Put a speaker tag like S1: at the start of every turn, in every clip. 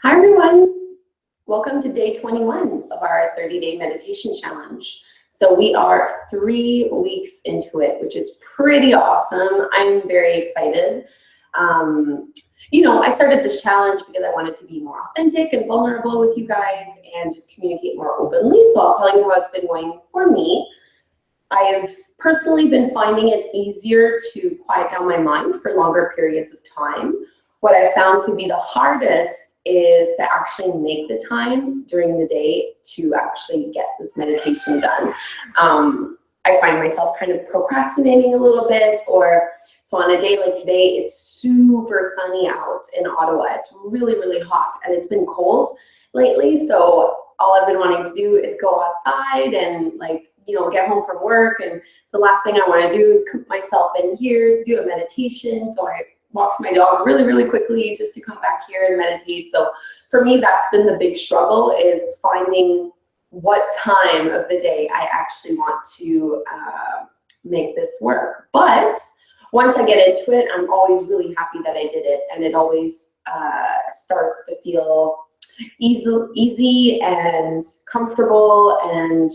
S1: Hi everyone, welcome to day 21 of our 30-day meditation challenge. So we are 3 weeks into it, which is pretty awesome. I'm very excited. I started this challenge because I wanted to be more authentic and vulnerable with you guys and just communicate more openly. So I'll tell you how it's been going for me. I have personally been finding it easier to quiet down my mind for longer periods of time. What I found to be the hardest is to actually make the time during the day to actually get this meditation done. I find myself kind of procrastinating a little bit, so on a day like today, it's super sunny out in Ottawa. It's really, really hot and it's been cold lately. So all I've been wanting to do is go outside and get home from work. And the last thing I want to do is coop myself in here to do a meditation. So I walked my dog really, really quickly just to come back here and meditate. So for me, that's been the big struggle, is finding what time of the day I actually want to make this work. But once I get into it, I'm always really happy that I did it. And it always starts to feel easy and comfortable, and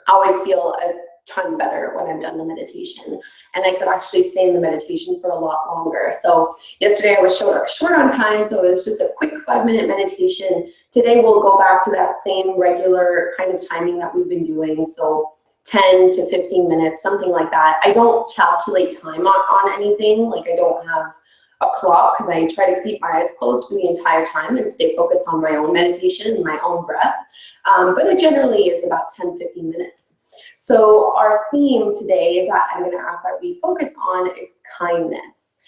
S1: I always feel a ton better when I'm done the meditation, and I could actually stay in the meditation for a lot longer. So yesterday I was short on time, so it was just a quick 5-minute meditation. Today we'll go back to that same regular kind of timing that we've been doing, so 10 to 15 minutes, something like that. I don't calculate time on anything, like I don't have a clock, because I try to keep my eyes closed for the entire time and stay focused on my own meditation and my own breath. But it generally is about 10-15 minutes. So our theme today that I'm going to ask that we focus on is kindness.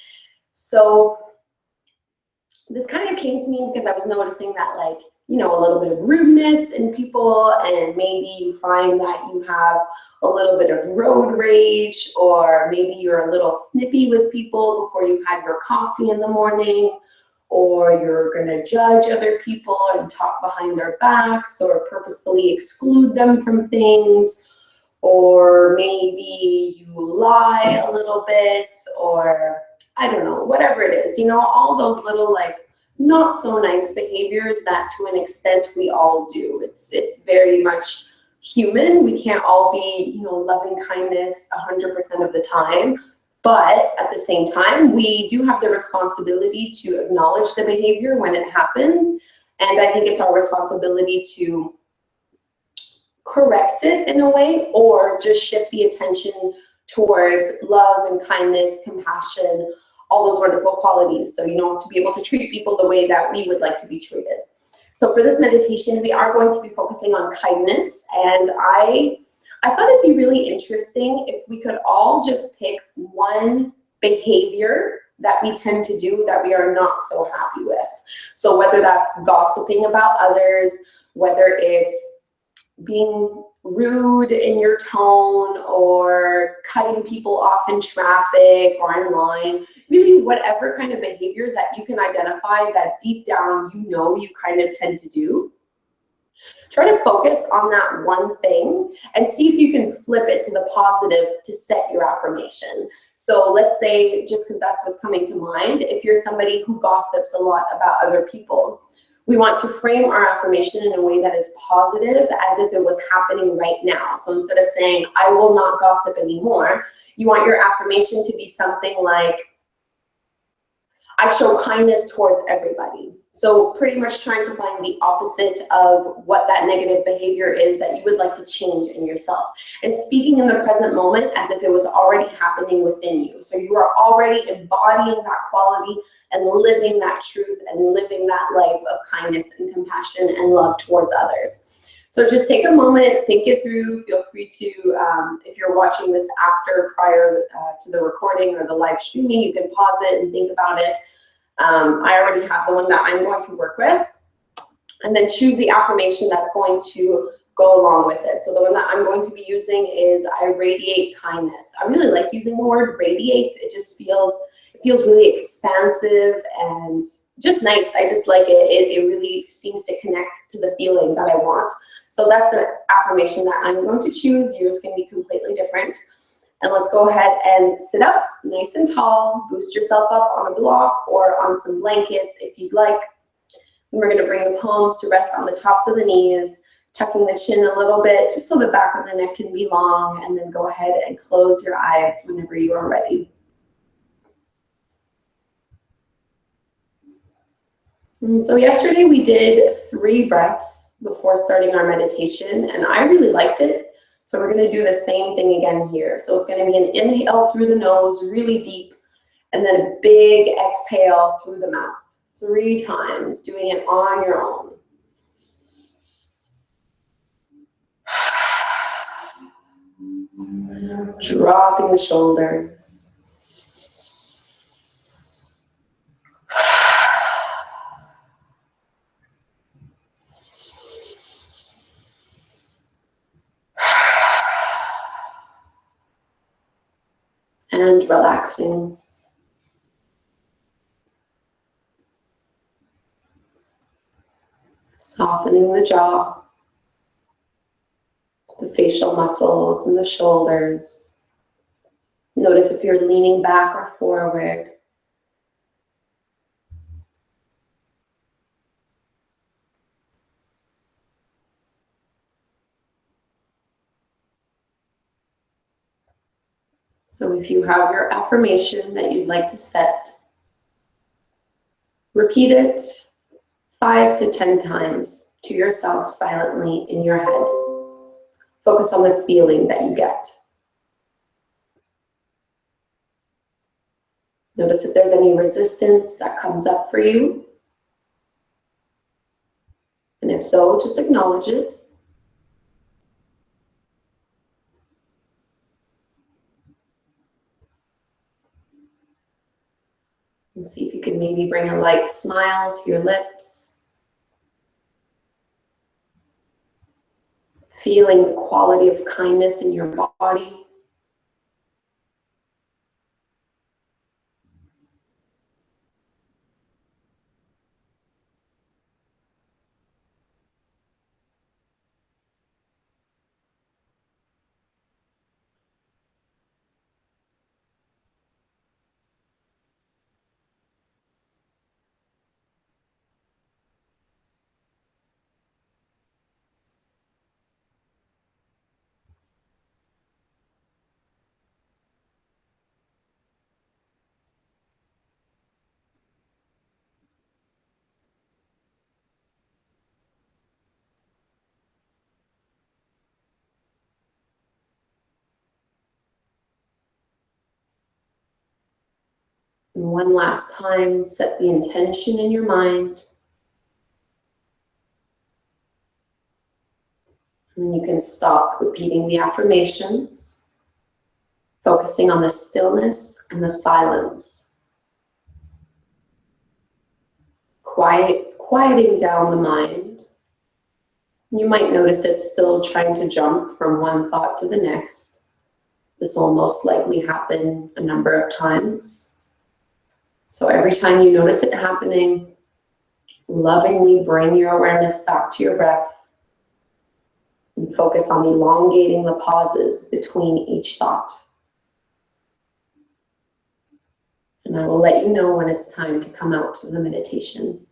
S1: So this kind of came to me because I was noticing that a little bit of rudeness in people, and maybe you find that you have a little bit of road rage, or maybe you're a little snippy with people before you had your coffee in the morning, or you're going to judge other people and talk behind their backs, or purposefully exclude them from things, or maybe you lie a little bit, or I don't know, whatever it is, all those little not so nice behaviors that to an extent we all do. It's very much human. We can't all be, loving kindness 100% of the time, but at the same time, we do have the responsibility to acknowledge the behavior when it happens. And I think it's our responsibility to correct it in a way, or just shift the attention towards love and kindness, compassion, all those wonderful qualities. So, to be able to treat people the way that we would like to be treated. So for this meditation, we are going to be focusing on kindness. And I thought it'd be really interesting if we could all just pick one behavior that we tend to do that we are not so happy with. So whether that's gossiping about others, whether it's being rude in your tone, or cutting people off in traffic or in line, really whatever kind of behavior that you can identify that deep down you kind of tend to do. Try to focus on that one thing and see if you can flip it to the positive to set your affirmation. So let's say, just because that's what's coming to mind, if you're somebody who gossips a lot about other people, we want to frame our affirmation in a way that is positive, as if it was happening right now. So instead of saying, I will not gossip anymore, you want your affirmation to be something like, I show kindness towards everybody. So pretty much trying to find the opposite of what that negative behavior is that you would like to change in yourself. And speaking in the present moment as if it was already happening within you. So you are already embodying that quality and living that truth and living that life of kindness and compassion and love towards others. So just take a moment, think it through. Feel free to, if you're watching this prior to the recording or the live streaming, you can pause it and think about it. I already have the one that I'm going to work with, and then choose the affirmation that's going to go along with it. So the one that I'm going to be using is, I radiate kindness. I really like using the word radiate. It just feels really expansive and just nice. I just like it. It really seems to connect to the feeling that I want. So that's the affirmation that I'm going to choose. Yours can be completely different. And let's go ahead and sit up nice and tall. Boost yourself up on a block or on some blankets if you'd like. And we're going to bring the palms to rest on the tops of the knees, tucking the chin a little bit, just so the back of the neck can be long, and then go ahead and close your eyes whenever you are ready. And so yesterday we did 3 breaths before starting our meditation, and I really liked it. So we're going to do the same thing again here. So it's going to be an inhale through the nose, really deep, and then a big exhale through the mouth. 3 times, doing it on your own. Dropping the shoulders. And relaxing. Softening the jaw, the facial muscles and the shoulders. Notice if you're leaning back or forward. So if you have your affirmation that you'd like to set, repeat it 5 to 10 times to yourself silently in your head. Focus on the feeling that you get. Notice if there's any resistance that comes up for you. And if so, just acknowledge it. And see if you can maybe bring a light smile to your lips. Feeling the quality of kindness in your body. And one last time, set the intention in your mind. And then you can stop repeating the affirmations, focusing on the stillness and the silence. Quieting down the mind. You might notice it's still trying to jump from one thought to the next. This will most likely happen a number of times. So every time you notice it happening, lovingly bring your awareness back to your breath and focus on elongating the pauses between each thought. And I will let you know when it's time to come out of the meditation.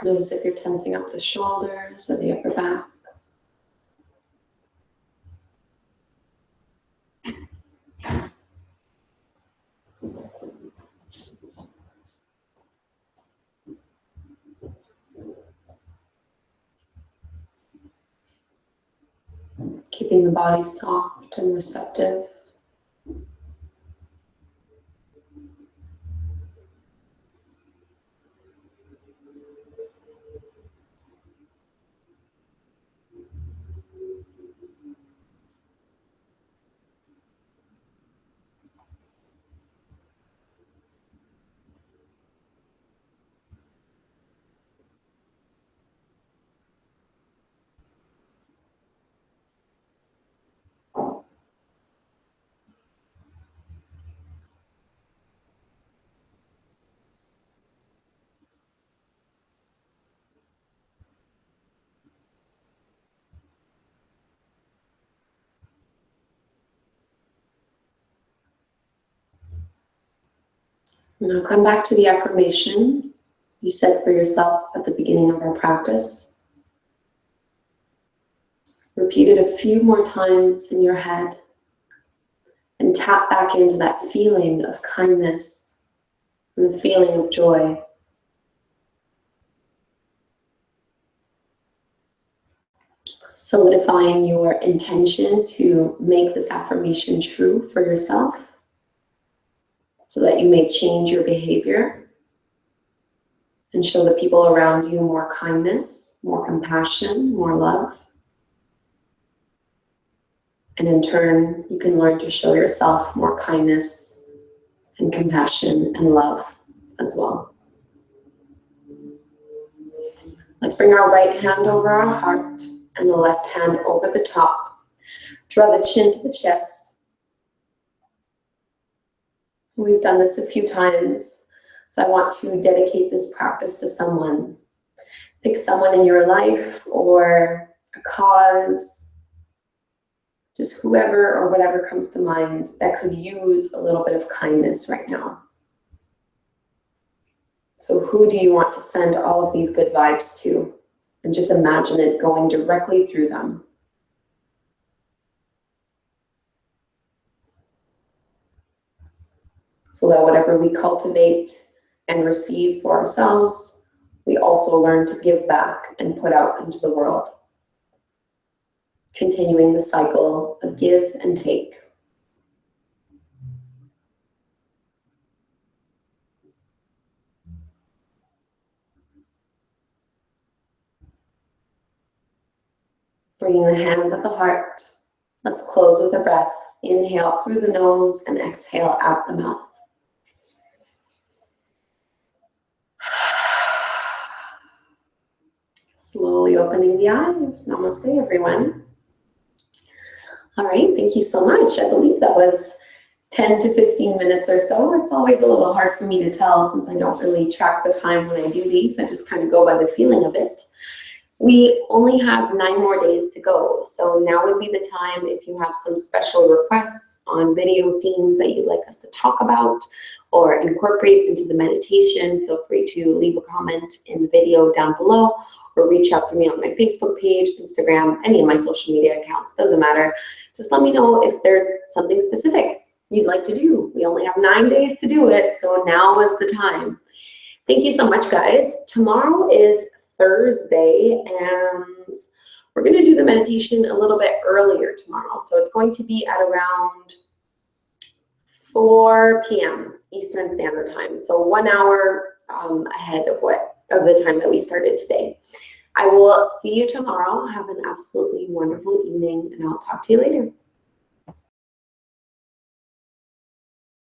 S1: Notice if you're tensing up the shoulders or the upper back. Keeping the body soft and receptive. Now come back to the affirmation you said for yourself at the beginning of our practice. Repeat it a few more times in your head and tap back into that feeling of kindness and the feeling of joy. Solidifying your intention to make this affirmation true for yourself so that you may change your behavior and show the people around you more kindness, more compassion, more love. And in turn, you can learn to show yourself more kindness and compassion and love as well. Let's bring our right hand over our heart and the left hand over the top. Draw the chin to the chest. We've done this a few times, so I want to dedicate this practice to someone. Pick someone in your life or a cause, just whoever or whatever comes to mind that could use a little bit of kindness right now. So who do you want to send all of these good vibes to? And just imagine it going directly through them. So that whatever we cultivate and receive for ourselves, we also learn to give back and put out into the world. Continuing the cycle of give and take. Bringing the hands at the heart. Let's close with a breath. Inhale through the nose and exhale out the mouth. Slowly opening the eyes. Namaste, everyone. All right, thank you so much. I believe that was 10 to 15 minutes or so. It's always a little hard for me to tell since I don't really track the time when I do these. I just kind of go by the feeling of it. We only have 9 more days to go. So now would be the time if you have some special requests on video themes that you'd like us to talk about or incorporate into the meditation, feel free to leave a comment in the video down below or reach out to me on my Facebook page, Instagram, any of my social media accounts, doesn't matter. Just let me know if there's something specific you'd like to do. We only have 9 days to do it, so now is the time. Thank you so much, guys. Tomorrow is Thursday, and we're going to do the meditation a little bit earlier tomorrow. So it's going to be at around 4 p.m. Eastern Standard Time. So 1 hour ahead of the time that we started today. I will see you tomorrow. Have an absolutely wonderful evening, and I'll talk to you later.